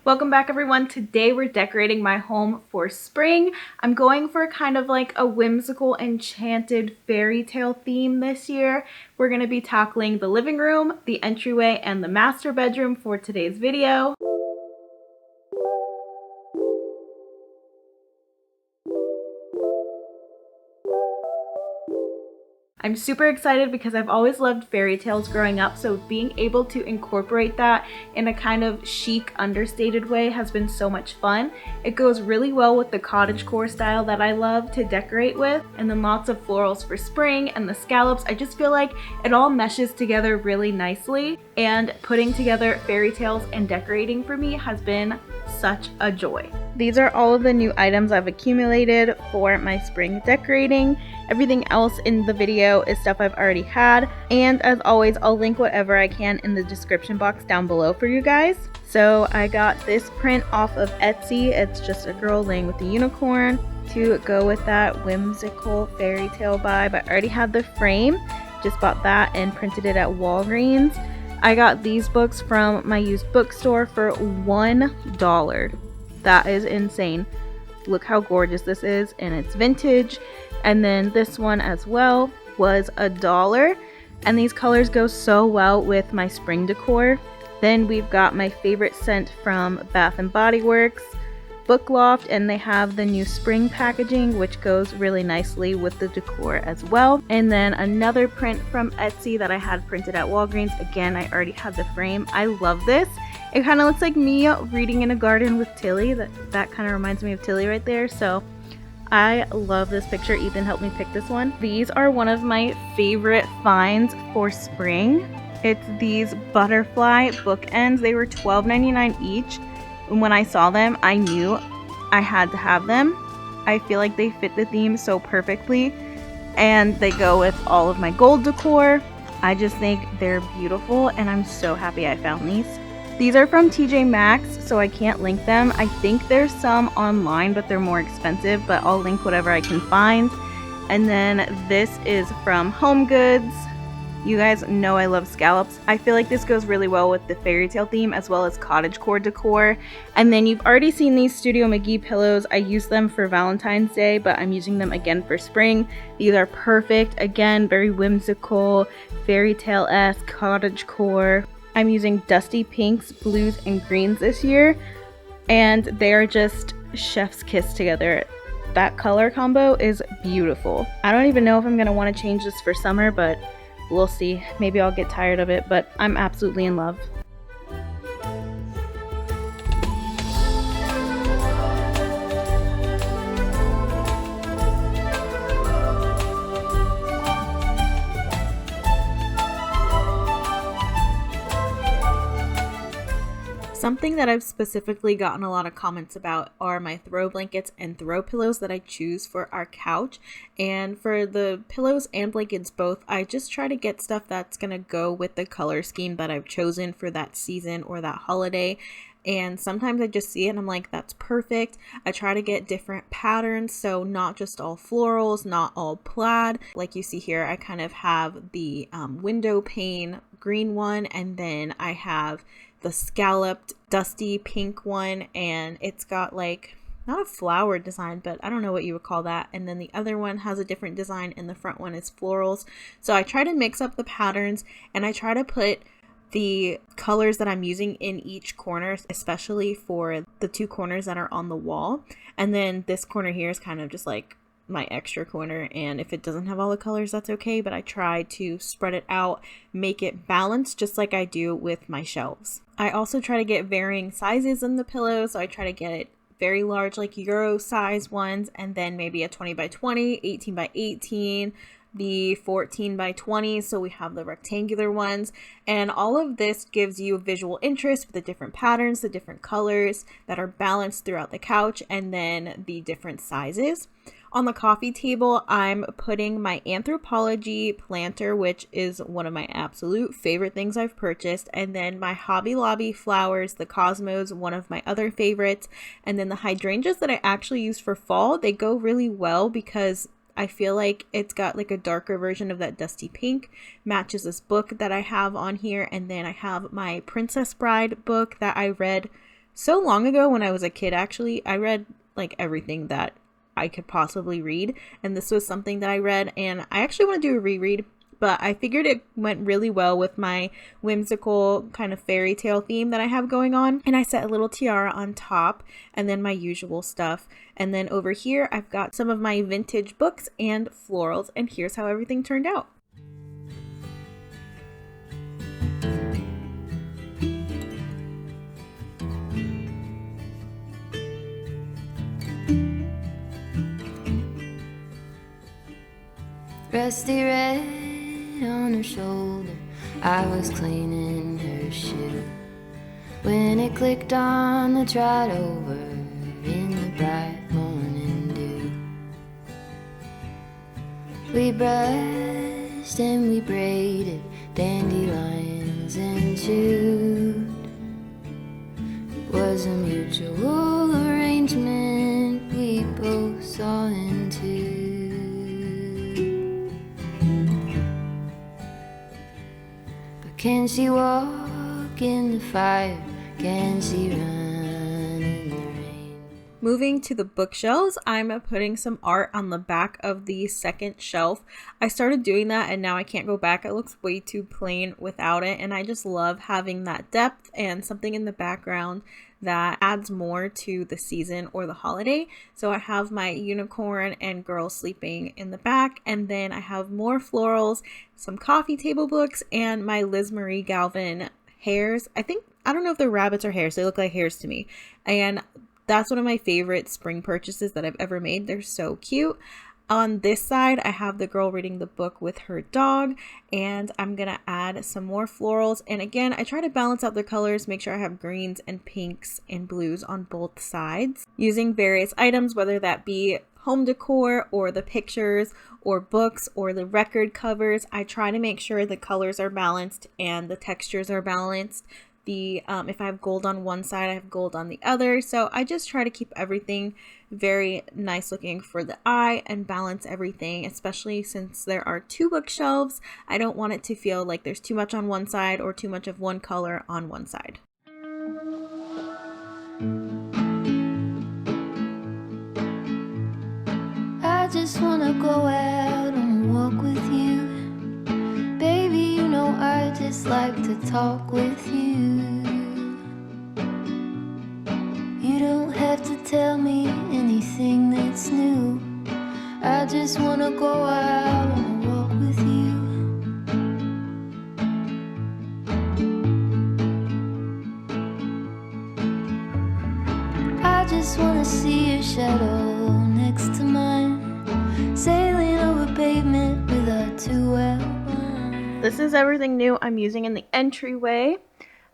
Welcome back everyone. Today we're decorating my home for spring. I'm going for kind of like a whimsical enchanted fairy tale theme this year. We're going to be tackling the living room, the entryway, and the master bedroom for today's video. I'm super excited because I've always loved fairy tales growing up, so being able to incorporate that in a kind of chic, understated way has been so much fun. It goes really well with the cottagecore style that I love to decorate with, and then lots of florals for spring and the scallops. I just feel like it all meshes together really nicely, and putting together fairy tales and decorating for me has been such a joy. These are all of the new items I've accumulated for my spring decorating. Everything else in the video is stuff I've already had, and as always, I'll link whatever I can in the description box down below for you guys. So I got this print off of Etsy. It's just a girl laying with a unicorn to go with that whimsical fairy tale vibe. I already had the frame, just bought that and printed it at Walgreens. I got these books from my used bookstore for $1. That is insane. Look how gorgeous this is, and it's vintage. And then this one as well was $1, and these colors go so well with my spring decor. Then we've got my favorite scent from Bath & Body Works, Book Loft, and they have the new spring packaging, which goes really nicely with the decor as well. And then another print from Etsy that I had printed at Walgreens. Again, I already had the frame. I love this. It kind of looks like me reading in a garden with Tilly. That kind of reminds me of Tilly right there. So I love this picture. Ethan helped me pick this one. These are one of my favorite finds for spring. It's these butterfly bookends. They were $12.99 each. And when I saw them, I knew I had to have them. I feel like they fit the theme so perfectly, and they go with all of my gold decor. I just think they're beautiful, and I'm so happy I found these. These are from TJ Maxx, so I can't link them. I think there's some online, but they're more expensive, but I'll link whatever I can find. And then this is from Home Goods. You guys know I love scallops. I feel like this goes really well with the fairy tale theme as well as cottagecore decor. And then you've already seen these Studio McGee pillows. I used them for Valentine's Day, but I'm using them again for spring. These are perfect. Again, very whimsical, fairy tale-esque, cottagecore. I'm using dusty pinks, blues, and greens this year, and they are just chef's kiss together. That color combo is beautiful. I don't even know if I'm going to want to change this for summer, but we'll see. Maybe I'll get tired of it, but I'm absolutely in love. Something that I've specifically gotten a lot of comments about are my throw blankets and throw pillows that I choose for our couch. And for the pillows and blankets both, I just try to get stuff that's going to go with the color scheme that I've chosen for that season or that holiday. And sometimes I just see it and I'm like, that's perfect. I try to get different patterns, so not just all florals, not all plaid. Like you see here, I kind of have the window pane green one, and then I have the scalloped dusty pink one, and it's got like not a flower design, but I don't know what you would call that. And then the other one has a different design, and the front one is florals. So I try to mix up the patterns, and I try to put the colors that I'm using in each corner, especially for the two corners that are on the wall. And then this corner here is kind of just like my extra corner, and if it doesn't have all the colors, that's okay, but I try to spread it out, make it balanced, just like I do with my shelves. I also try to get varying sizes in the pillows, so I try to get very large, like Euro size ones, and then maybe a 20 by 20, 18 by 18, the 14 by 20, so we have the rectangular ones. And all of this gives you visual interest with the different patterns, the different colors that are balanced throughout the couch, and then the different sizes. On the coffee table, I'm putting my Anthropology planter, which is one of my absolute favorite things I've purchased, and then my Hobby Lobby flowers, the Cosmos, one of my other favorites, and then the hydrangeas that I actually use for fall. They go really well because I feel like it's got like a darker version of that dusty pink, matches this book that I have on here, and then I have my Princess Bride book that I read so long ago when I was a kid. Actually, I read like everything that I could possibly read, and this was something that I read, and I actually want to do a reread, but I figured it went really well with my whimsical kind of fairy tale theme that I have going on. And I set a little tiara on top, and then my usual stuff. And then over here, I've got some of my vintage books and florals, and here's how everything turned out. Rusty red on her shoulder, I was cleaning her shoe when it clicked on the trot over in the bright morning dew. We brushed and we braided dandelions and chewed. It was a mutual arrangement we both saw into. Can she walk in the fire? Can she run in the rain? Moving to the bookshelves, I'm putting some art on the back of the second shelf. I started doing that and now I can't go back. It looks way too plain without it, and I just love having that depth and something in the background that adds more to the season or the holiday. So I have my unicorn and girl sleeping in the back, and then I have more florals, some coffee table books, and my Liz Marie Galvin hares. I don't know if they're rabbits or hares. They look like hares to me. And that's one of my favorite spring purchases that I've ever made. They're so cute. On this side, I have the girl reading the book with her dog, and I'm going to add some more florals. And again, I try to balance out the colors, make sure I have greens and pinks and blues on both sides, using various items, whether that be home decor or the pictures or books or the record covers. I try to make sure the colors are balanced and the textures are balanced. If I have gold on one side, I have gold on the other. So I just try to keep everything very nice looking for the eye and balance everything, especially since there are two bookshelves. I don't want it to feel like there's too much on one side or too much of one color on one side. I just wanna go out on a walk with you. Baby, you know I just like to talk with you. You don't have to tell me anything that's new. I just wanna go out on a walk with you. I just wanna see your shadow next to mine, sailing over pavement with our 2L1. This is everything new I'm using in the entryway.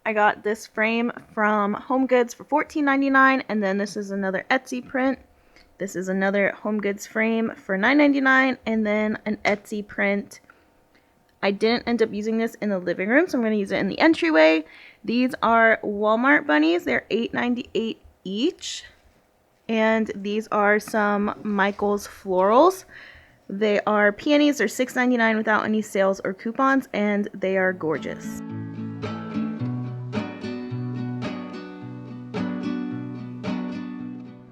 I got this frame from Home Goods for $14.99, and then this is another Etsy print. This is another Home Goods frame for $9.99, and then an Etsy print. I didn't end up using this in the living room, so I'm going to use it in the entryway. These are Walmart bunnies. They're $8.98 each, and these are some Michael's florals. They are peonies. They're $6.99 without any sales or coupons, and they are gorgeous.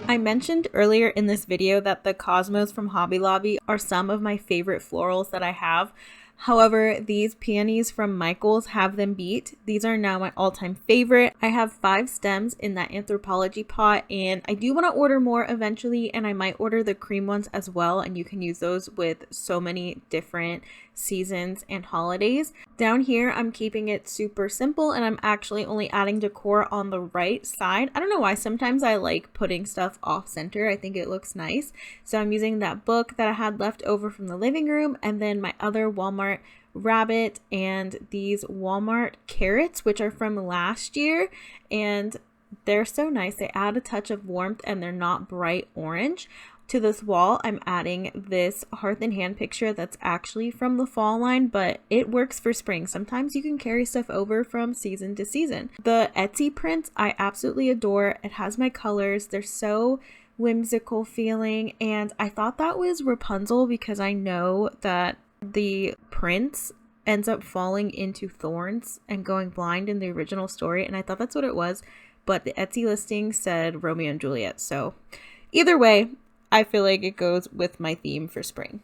I mentioned earlier in this video that the Cosmos from Hobby Lobby are some of my favorite florals that I have. However, these peonies from Michael's have them beat. These are now my all-time favorite. I have 5 stems in that anthropology pot, and I do want to order more eventually, and I might order the cream ones as well, and you can use those with so many different seasons and holidays. Down here, I'm keeping it super simple, and I'm actually only adding decor on the right side. I don't know why. Sometimes I like putting stuff off center. I think it looks nice. So I'm using that book that I had left over from the living room, and then my other Walmart rabbit and these Walmart carrots, which are from last year, and they're so nice. They add a touch of warmth, and they're not bright orange. To this wall, I'm adding this Hearth and Hand picture that's actually from the fall line, but it works for spring. Sometimes you can carry stuff over from season to season. The Etsy prints I absolutely adore. It has my colors. They're so whimsical feeling, and I thought that was Rapunzel because I know that the prince ends up falling into thorns and going blind in the original story, and I thought that's what it was. but the Etsy listing said Romeo and Juliet. So either way, I feel like it goes with my theme for spring.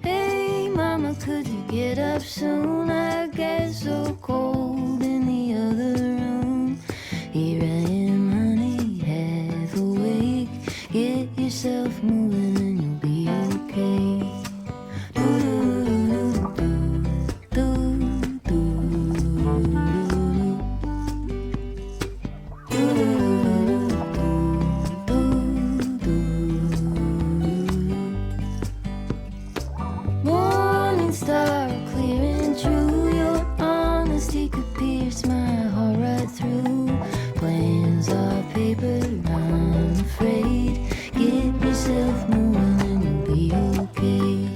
Hey mama, could you get up soon? I get so cold in the other room. Here I am, honey, half awake. Get yourself moving and you'll be okay. Morning star, clear and true. Your honesty could pierce my heart right through. Plans are paper, I'm afraid. Get yourself moving and you'll be okay.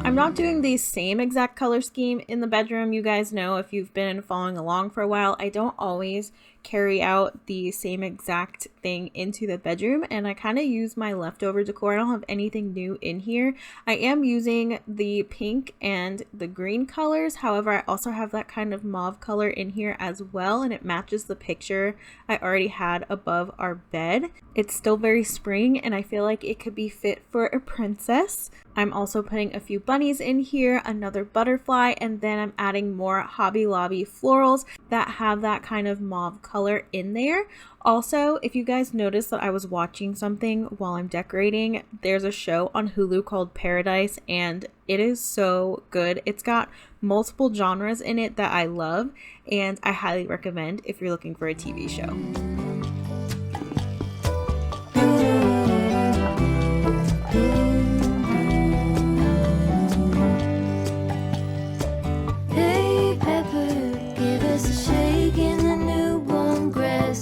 I'm not doing the same exact color scheme in the bedroom. You guys know, if you've been following along for a while, I don't always carry out the same exact thing into the bedroom, and I kind of use my leftover decor. I don't have anything new in here. I am using the pink and the green colors. However, I also have that kind of mauve color in here as well, and it matches the picture I already had above our bed. It's still very spring, and I feel like it could be fit for a princess. I'm also putting a few bunnies in here, another butterfly, and then I'm adding more Hobby Lobby florals that have that kind of mauve color in there. Also, if you guys noticed that I was watching something while I'm decorating, there's a show on Hulu called Paradise, and it is so good. It's got multiple genres in it that I love, and I highly recommend if you're looking for a TV show.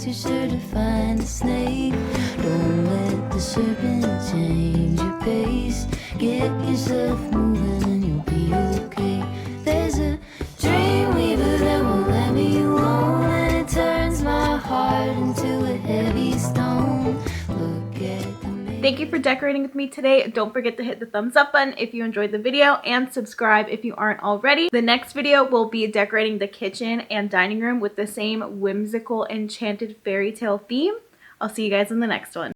You're sure to find a snake. Don't let the serpent change your pace. Get yourself moving and you'll be okay. There's a dream weaver that won't let me alone, and it turns my heart into a heavy stone. Look at the Thank you for decorating with me today. Don't forget to hit the thumbs up button if you enjoyed the video, and subscribe if you aren't already. The next video will be decorating the kitchen and dining room with the same whimsical enchanted fairy tale theme. I'll see you guys in the next one.